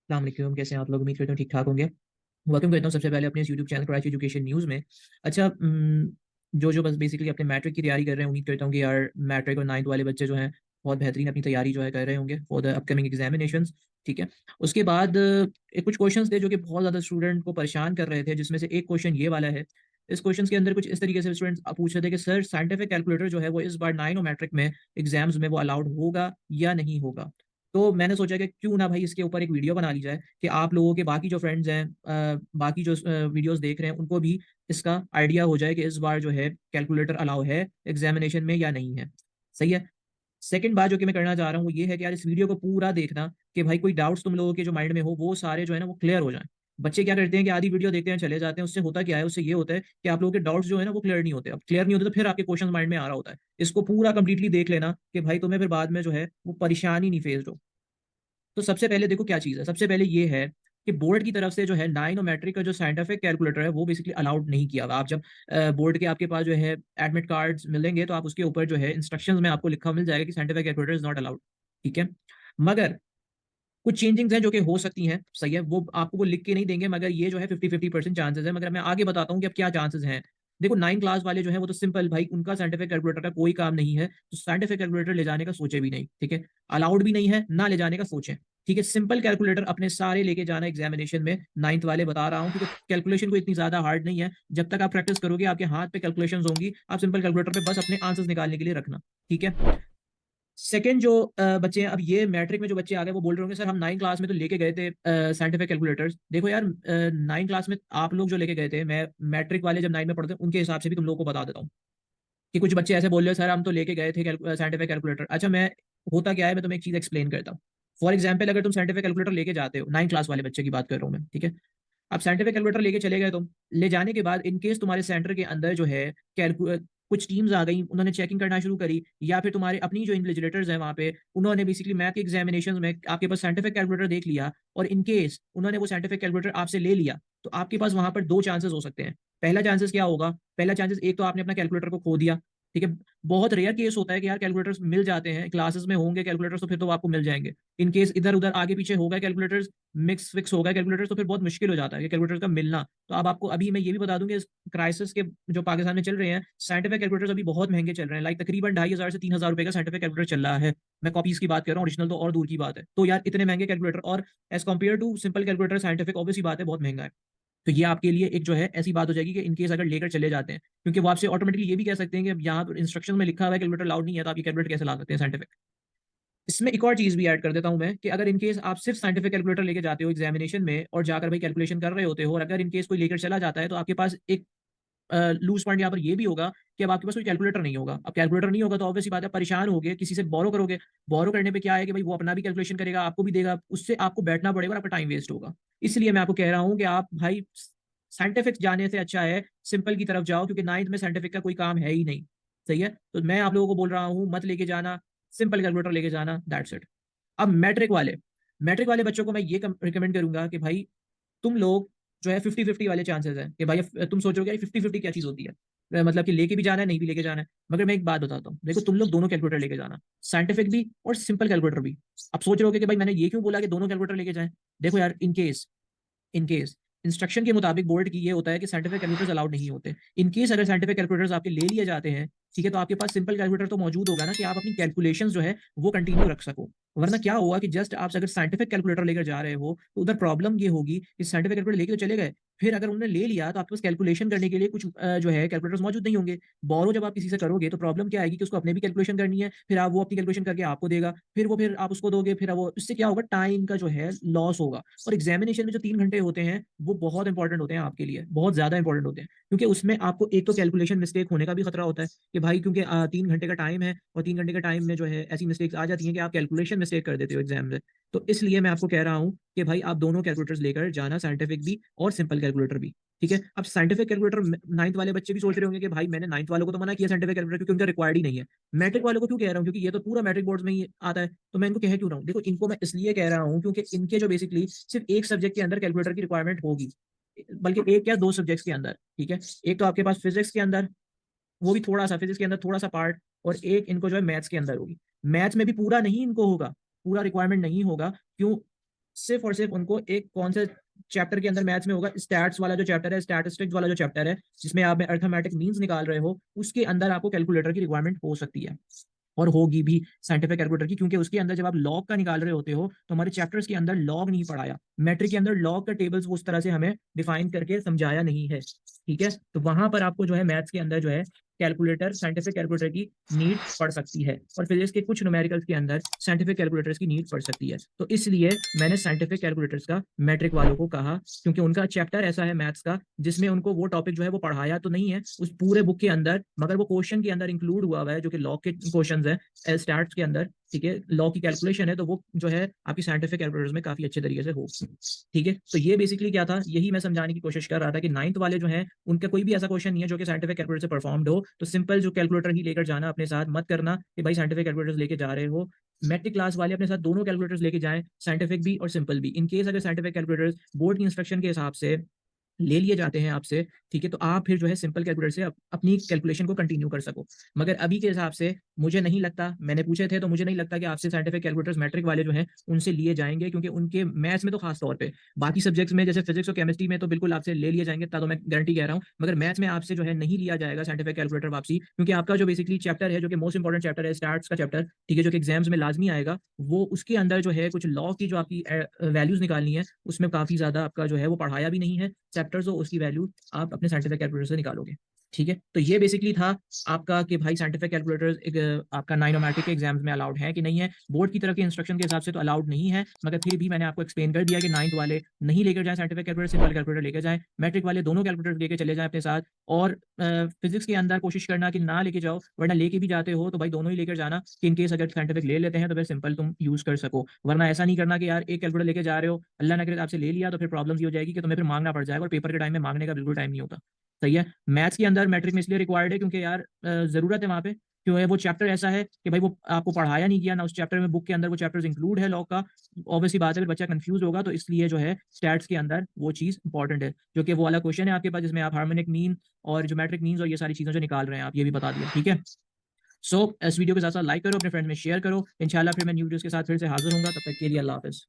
अस्सलाम वालेकुम, कैसे हैं आप लोग? उम्मीद करता हूँ ठीक ठाक होंगे। वेलकम करता हूँ सबसे पहले अपने इस YouTube channel Karachi education news में। अच्छा, जो जो बस बेसिकली अपने मैट्रिक की तैयारी कर रहे हैं, उम्मीद करता हूँ कि यार मैट्रिक और 9th वाले बच्चे जो हैं बहुत बेहतरीन अपनी तैयारी जो है कर रहे होंगे फॉर द अपकमिंग एग्जामिनेशंस। ठीक है। उसके बाद कुछ क्वेश्चंस थे जो कि बहुत ज़्यादा स्टूडेंट को परेशान कर रहे थे, जिसमें से एक क्वेश्चन ये वाला है। इस क्वेश्चन के अंदर कुछ इस तरीके से स्टूडेंट्स पूछ रहे थे कि सर साइंटिफिक कैलकुलेटर जो है वो इस बार 9 और मैट्रिक में एग्जाम्स में वो अलाउड होगा या नहीं होगा। तो मैंने सोचा कि क्यों ना भाई इसके ऊपर एक वीडियो बना ली जाए कि आप लोगों के बाकी जो फ्रेंड्स हैं, बाकी जो वीडियोस देख रहे हैं, उनको भी इसका आइडिया हो जाए कि इस बार जो है कैलकुलेटर अलाउ है एग्जामिनेशन में या नहीं है। सही है। सेकंड बात जो कि मैं करना चाह रहा हूँ वो ये है कि यार इस वीडियो को पूरा देखना कि भाई कोई डाउट्स तुम लोगों के जो माइंड में हो वो सारे जो है ना वो क्लियर हो जाएं। बच्चे क्या करते हैं कि आधी वीडियो देखते हैं चले जाते हैं, उससे होता क्या है, उससे ये होता है कि आप लोगों के डाउट्स जो है ना वो क्लियर नहीं होते। अब क्लियर नहीं होते तो फिर आपके क्वेश्चन माइंड में आ रहा होता है। इसको पूरा कंप्लीटली देख लेना कि भाई तुम्हें फिर बाद में जो है वो परेशानी नहीं फेस हो। तो सबसे पहले देखो क्या चीज़ है, सबसे पहले ये है कि बोर्ड की तरफ से जो है 9 और मैट्रिक का जो साइंटिफिक कैलकुलेटर है वो बेसिकली अलाउड नहीं किया हुआ। आप जब बोर्ड के आपके पास जो है एडमिट कार्ड्स मिलेंगे तो आप उसके ऊपर जो है इंस्ट्रक्शंस में आपको लिखा मिल जाएगा कि scientific calculator is not allowed. ठीक है। मगर कुछ चेंजिंग्स हैं जो कि हो सकती हैं, सही है, वो आपको वो लिख के नहीं देंगे, मगर ये जो है 50-50% चांसेस है। मगर मैं आगे बताता हूँ कि अब क्या चांसेस हैं। देखो 9 क्लास वाले जो हैं वो तो सिंपल भाई, उनका साइंटिफिक कैलकुलेटर का कोई काम नहीं है, तो साइंटिफिक कैलकुलेटर ले जाने का सोचे भी नहीं। ठीक है। अलाउड भी नहीं है, ना ले जाने का सोचें। ठीक है। सिंपल कैलकुलेटर अपने सारे लेके जाना एग्जामिनेशन में, 9th वाले बता रहा हूँ, क्योंकि कैलकुलेशन को इतनी ज्यादा हार्ड नहीं है। जब तक आप प्रैक्टिस करोगे आपके हाथ पे कैलकुलेशन होंगी, आप सिंपल कैलकुलेटर पे बस अपने आंसर्स निकालने के लिए रखना। ठीक है। सेकंड जो बच्चे हैं, अब ये मैट्रिक में जो बच्चे आ गए वो बोल रहे होंगे सर हम 9 क्लास में तो लेके गए थे साइंटिफिक कैलकुलेटर्स। देखो यार, 9 क्लास में आप लोग जो लेके गए थे, मैं मैट्रिक वाले जब 9 में पढ़ते उनके हिसाब से भी तुम लोगों को बता देता हूँ कि कुछ बच्चे ऐसे बोल रहे हैं सर हम तो लेके गए थे साइंटिफिक कैलकुलेटर। अच्छा, मैं होता क्या है मैं तुम्हें एक चीज एक्सप्लेन करता हूँ। फॉर एग्जाम्पल, अगर तुम साइंटिफिक कैलकुलेटर लेके जाते हो, 9 क्लास वाले बच्चे की बात कर रहा हूँ मैं। ठीक है। आप साइंटिफिक कैलकुलेटर लेके चले गए, तुम ले जाने के बाद इन केस तुम्हारे सेंटर के अंदर जो है कुछ टीम्स आ गई, उन्होंने चेकिंग करना शुरू करी, या फिर तुम्हारे अपनी जो इन्विजिलेटर्स हैं वहां पे, उन्होंने बेसिकली मैथ के एग्जामिनेशन में आपके पास साइंटिफिक कैलकुलेटर देख लिया, और इन केस उन्होंने वो साइंटिफिक कैलकुलेटर आपसे ले लिया, तो आपके पास वहां पर दो चांसेस हो सकते हैं। पहला चांसेस क्या होगा? पहला चांसेस, एक तो आपने अपना कैलकुलेटर को खो दिया। ठीक है। बहुत रेयर केस होता है कि यार कैलकुलेटर्स मिल जाते हैं, क्लासेस में होंगे कैलकुलेटर्स तो फिर तो आपको मिल जाएंगे। इन केस इधर उधर आगे पीछे होगा कैलकुलेटर्स, मिक्स फिक्स होगा कैलकुलेटर, तो फिर बहुत मुश्किल हो जाता है कि कैलकुलेटर का मिलना। तो अब आपको अभी मैं ये भी बता दूं कि इस क्राइसिस के जो पाकिस्तान में चल रहे हैं, साइंटिफिक कैलकुलेटर्स अभी बहुत महंगे चल रहे हैं। लाइक तकरीबन 2,500 से 3,000 रुपए का साइंटिफिक कैलकुलेटर चल रहा है। मैं कॉपीज की बात कर रहा हूँ, ओरिजिनल तो और दूर की बात है। तो यार इतने महंगे कैलकुलेटर, और as compared to simple calculator scientific, obvious बात है बहुत महंगा है। तो ये आपके लिए एक जो है ऐसी बात हो जाएगी कि इनकेस अगर लेकर चले जाते हैं, क्योंकि वो आपसे ऑटोमेटिकली ये भी कह सकते हैं कि अब यहाँ इंस्ट्रक्शन में लिखा हुआ है कैलकुलेटर अलाउड नहीं है, तो आप ये कैलकुलेटर कैसे ला सकते हैं साइंटिफिक। इसमें एक और चीज भी ऐड कर देता हूं मैं कि अगर इनकेस आप सिर्फ साइंटिफिक कैलकुलेटर लेके जाते हो एग्जामिनेशन में और जाकर भाई कैलकुलेशन कर रहे होते हो, और अगर इनकेस कोई लेकर चला जाता है, तो आपके पास एक लूज पॉइंट यहाँ पर ये भी होगा कि अब आपके पास कोई कैलकुलेटर नहीं होगा। अब कैलकुलेटर नहीं होगा तो ऑब्वियसली बात है परेशान होगे, किसी से बोरो करोगे। बोरो करने पे क्या है कि भाई वो अपना भी कैलकुलेशन करेगा, आपको भी देगा, उससे आपको बैठना पड़ेगा और आपका टाइम वेस्ट होगा। इसलिए मैं आपको कह रहा हूँ कि आप भाई साइंटिफिक जाने से अच्छा है सिंपल की तरफ जाओ, क्योंकि 9th में साइंटिफिक का कोई काम है ही नहीं। सही है। तो मैं आप लोगों को बोल रहा हूँ मत लेके जाना, सिंपल कैलकुलेटर लेके जाना, दैट्स इट। अब मैट्रिक वाले बच्चों को मैं ये रिकमेंड करूंगा कि भाई तुम लोग जो है 50-50 वाले चांसेस हैं कि भाई तुम सोचोगे 50-50 क्या चीज होती है, मतलब कि लेके भी जाना है नहीं भी लेके जाना है। मगर मैं एक बात बताता हूँ, देखो तुम लोग दोनों कैलकुलेटर लेके जाना, साइंटिफिक भी और सिंपल कैलकुलेटर भी। अब सोच रहे हो कि भाई मैंने ये क्यों बोला कि दोनों कैलकुलेटर लेके जाएं। देखो यार, इन केस इंस्ट्रक्शन के मुताबिक बोर्ड की ये होता है कि साइंटिफिक कैलकुलेटर्स अलाउड नहीं होते। इन केस अगर साइंटिफिक कैलकुलेटर्स आपके ले लिए जाते हैं, ठीक है, तो आपके पास सिंपल कैलकुलेटर तो मौजूद होगा ना कि आप अपनी कैलकुलेशंस जो है वो कंटिन्यू रख सको। वरना क्या होगा कि जस्ट आप अगर साइंटिफिक कैलकुलेटर लेकर जा रहे हो तो उधर प्रॉब्लम ये होगी कि साइंटिफिक कैलकुलेटर लेके तो चले गए, फिर अगर उन्होंने ले लिया तो आपके पास कैलकुलेशन करने के लिए कुछ जो है कैलकुलेटर्स मौजूद नहीं होंगे। बोरो जब आप किसी से करोगे तो प्रॉब्लम क्या आएगी कि उसको अपने भी कैलकुलेशन करनी है, फिर आप वो अपनी कैलकुलेशन करके आपको देगा, फिर आप उसको दोगे, फिर वो इससे क्या होगा, टाइम का जो है लॉस होगा। और एग्जामिनेशन में जो 3 घंटे होते हैं वो बहुत इंपॉर्टेंट होते हैं आपके लिए, बहुत ज्यादा इंपॉर्टेंट होते हैं, क्योंकि उसमें आपको एक तो कैलकुलेशन मिस्टेक होने का भी खतरा होता है कि भाई क्योंकि 3 घंटे का टाइम है, और 3 घंटे के टाइम में जो है ऐसी मिस्टेक्स आ जाती हैं कि आप कैलकुलेशन मिस्टेक कर देते हो एग्जाम में। तो इसलिए मैं आपको कह रहा हूँ कि भाई आप दोनों कैलकुलेटर्स लेकर जाना, साइंटिफिक भी और सिंपल कैलकुलेटर भी। ठीक है। अब साइंटिफिक कैलकुलेटर 9th वाले बच्चे भी सोच रहे होंगे कि भाई मैंने 9th वालों को तो मना किया साइंटिफिक कैलकुलेटर, क्योंकि उनका रिक्वायर्ड ही नहीं है। मैट्रिक वालों को क्यों कह रहा हूँ, क्योंकि ये तो पूरा मैट्रिक बोर्ड में ही आता है, तो मैं इनको कह क्यों रहा हूँ। देखो इनको मैं इसलिए कह रहा हूँ क्योंकि इनके जो बेसिकली सिर्फ एक सब्जेक्ट के अंदर कैलकुलेटर की रिक्वायरमेंट होगी, बल्कि एक या दो सब्जेक्ट्स के अंदर। ठीक है। एक तो आपके पास फिजिक्स के अंदर, वो भी थोड़ा सा फिजिक्स के अंदर थोड़ा सा पार्ट, और एक इनको जो है मैथ्स के अंदर होगी। मैथ्स में भी पूरा नहीं इनको होगा, पूरा रिक्वायरमेंट नहीं होगा। क्यों? सिर्फ और सिर्फ उनको एक कौन से चैप्टर के अंदर मैथ्स में होगा, स्टैट्स वाला जो चैप्टर है, स्टैटिस्टिक्स वाला जो चैप्टर है, जिसमें आप अरिथमेटिक मीन्स निकाल रहे हो, उसके अंदर आपको कैलकुलेटर की रिक्वायरमेंट हो सकती है और होगी भी साइंटिफिक कैलकुलेटर की, क्योंकि उसके अंदर जब आप लॉग का निकाल रहे होते हो तो हमारे चैप्टर्स के अंदर लॉग नहीं पढ़ाया, मैट्रिक के अंदर लॉग का टेबल्स उस तरह से हमें डिफाइन करके समझाया नहीं है। ठीक है, तो वहां पर आपको जो है मैथ्स के अंदर जो है कैलकुलेटर, साइंटिफिक कैलकुलेटर की नीड पड़ सकती है, और फिजिक्स के कुछ न्यूमेरिकल्स के अंदर साइंटिफिक कैलकुलेटर्स की नीड पड़ सकती है। तो इसलिए मैंने साइंटिफिक कैलकुलेटर्स का मैट्रिक वालों को कहा, क्योंकि उनका चैप्टर ऐसा है मैथ्स का जिसमें उनको वो टॉपिक जो है वो पढ़ाया तो नहीं है उस पूरे बुक के अंदर, मगर वो क्वेश्चन के अंदर इंक्लूड हुआ हुआ है, जो कि लॉ के क्वेश्चन है स्टार्ट के अंदर। ठीक है, लॉ की कैलकुलेशन है, तो वो जो है आपकी साइंटिफिक कैलकुलेटर्स में काफी अच्छे तरीके से हो। ठीक है, तो ये बेसिकली क्या था, यही मैं समझाने की कोशिश कर रहा था कि नाइन्थ वाले जो हैं उनका कोई भी ऐसा क्वेश्चन नहीं है जो कि साइंटिफिक कैलकुलेटर से परफॉर्म्ड हो, तो सिंपल जो कैलकुलेटर ही लेकर जाना अपने साथ, मत करना कि भाई साइंटिफिक कैलकुलेटर्स लेके जा रहे हो। मैट्रिक क्लास वाले अपने साथ दोनों कैलकुलेटर्स लेके जाएं, साइंटिफिक भी और सिंपल भी। इन केस अगर साइंटिफिक कैलकुलेटर्स बोर्ड की इंस्ट्रक्शन के हिसाब से ले लिए जाते हैं आपसे, ठीक है, तो आप फिर जो है सिंपल कैलकुलेटर से अपनी कैलकुलेशन को कंटिन्यू कर सको। मगर अभी के हिसाब से मुझे नहीं लगता, मैंने पूछे थे तो मुझे नहीं लगता कि आपसे साइंटिफिक कैलकुलेटर्स मैट्रिक वाले जो हैं उनसे लिए जाएंगे, क्योंकि उनके मैथ्स में तो खास तौर पे, बाकी सब्जेक्ट्स में जैसे फिजिक्स और केमिस्ट्री में तो बिल्कुल आपसे ले लिए जाएंगे, तो मैं गारंटी कह रहा हूँ, मगर मैथ्स में आपसे जो है नहीं लिया जाएगा साइंटिफिक कैलकुलेटर वापसी, क्योंकि आपका जो बेसिकली चैप्टर है, जो कि मोस्ट इंपॉर्टेंट चैप्टर है, स्टार्ट्स का चैप्टर, ठीक है, जो कि एग्जाम्स में लाजमी आएगा, वो उसके अंदर जो है कुछ लॉ की जो आपकी वैल्यूज निकालनी है, उसमें काफी ज्यादा आपका जो है वो पढ़ाया भी नहीं है चैप्टर्स, तो उसकी वैल्यू आप अपने साइंटिफिक कैलकुलेटर से निकालोगे। ठीक है, तो ये बेसिकली था आपका कि भाई साइंटिफिक कैलकुलेटर्स एक आपका नाइनोमेट्रिक के एग्जाम्स में अलाउड है कि नहीं है। बोर्ड की तरफ के इंस्ट्रक्शन के हिसाब से तो अलाउड नहीं है, मगर फिर भी मैंने आपको एक्सप्लेन कर दिया कि नाइन्थ वाले नहीं लेकर जाएं साइंटिफिक कैलकुलेटर, सिंपल कैलकुलेटर लेकर जाएं, मैट्रिक वाले दोनों कैलकुलेटर लेकर चले जाएं अपने साथ। और फिजिक्स के अंदर कोशिश करना कि ना लेके जाओ, वरना लेके भी जाते हो तो भाई दोनों ही लेकर जाना, कि इनकेस अगर साइंटिफिक ले लेते हैं तो फिर सिंपल तुम यूज कर सको। वरना ऐसा नहीं करना कि यार एक कैलकुलेटर लेके जा रहे हो, अल्लाह ना करे आपसे ले लिया तो फिर प्रॉब्लम ये हो जाएगी कि तुम्हें फिर मांगना पड़ जाएगा, और पेपर के टाइम में मांगने का बिल्कुल टाइम नहीं होता। सही है, मैथ्स के अंदर मैट्रिक में इसलिए रिक्वायर्ड है क्योंकि यार जरूरत है वहां पे, क्यों है वो चैप्टर ऐसा है कि भाई वो आपको पढ़ाया नहीं गया ना उस चैप्टर में, बुक के अंदर वो चैप्टर्स इंक्लूड है लॉ का, ऑब्वियसली बात है फिर बच्चा कंफ्यूज होगा, तो इसलिए जो है स्टैट्स के अंदर वो चीज इंपॉर्टेंट है, जो कि वो वाला क्वेश्चन है आपके पास जिसमें आप हार्मोनिक मीन और जो मैट्रिक मीन्स और ये सारी चीजें जो निकाल रहे हैं आप, ये भी बता दिया। ठीक है, सो इस वीडियो के साथ साथ लाइक करो, अपने फ्रेंड्स में शेयर करो, इंशाल्लाह फिर मैं न्यू वीडियोस के साथ फिर से हाजिर हूँ, तब तक के लिए अल्लाह हाफिज।